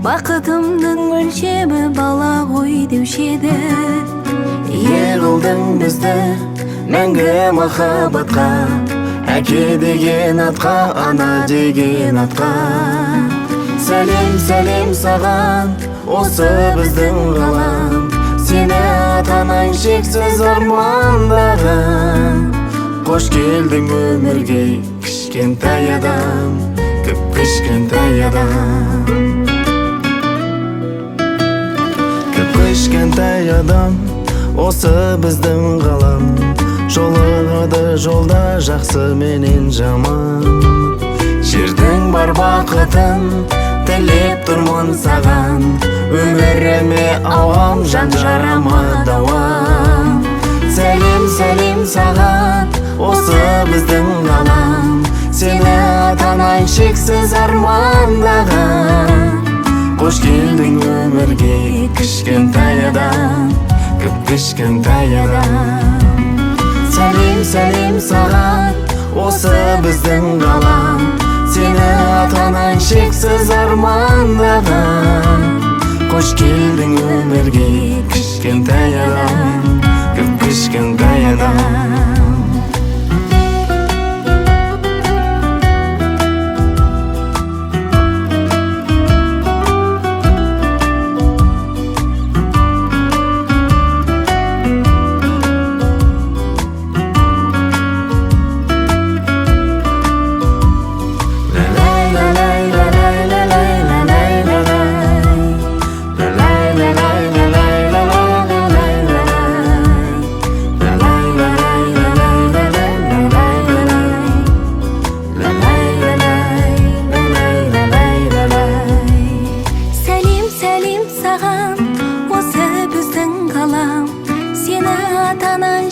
бақытымның өлшемі бала ғой деуші еді. Егілдің бізді мәңгі махаббатқа, әке деген атқа, ана деген атқа. Сәлем сәлем саған, осы біздің ғалам, сені ата-анаң шексіз армандаған. Қош келдің өмірге, кішкентай адам, кіп-кішкентай адам. Кіп-кішкентай адам, осы біздің ғалам, жолығады жолда жақсы менен жаман. Жердің бар бақытын тілеп тұрмын саған, өміріме ауам, жан жарама дауам. Сәлем сәлем саған, осы біздің ғалам, сені ата-анаң шексіз армандаған. Қош келдің өмірге, кішкентай адам, кіп-кішкентай адам. Сәлем сәлем саған, осы біздің ғалам, сені ата-анаң шексіз армандаған. Қош келдің өмірге, кішкентай адам, кіп-кішкентай адам.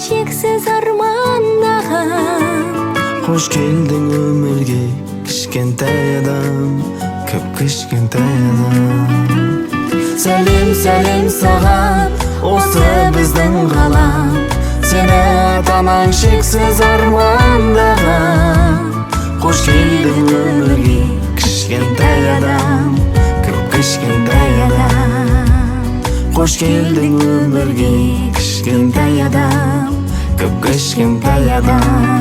Шексіз армандаған. Қош келдің өмірге, кішкентай адам, кіп-кішкентай адам. Сәлем сәлем саған, осы біздің ғалам, сені ата-анаң шексіз армандаған. Қош келдің өмірге, кішкентай адам, кіп-кішкентай адам. Қош келдің өмірге, кішкентай адам, кіп-кішкентай адам.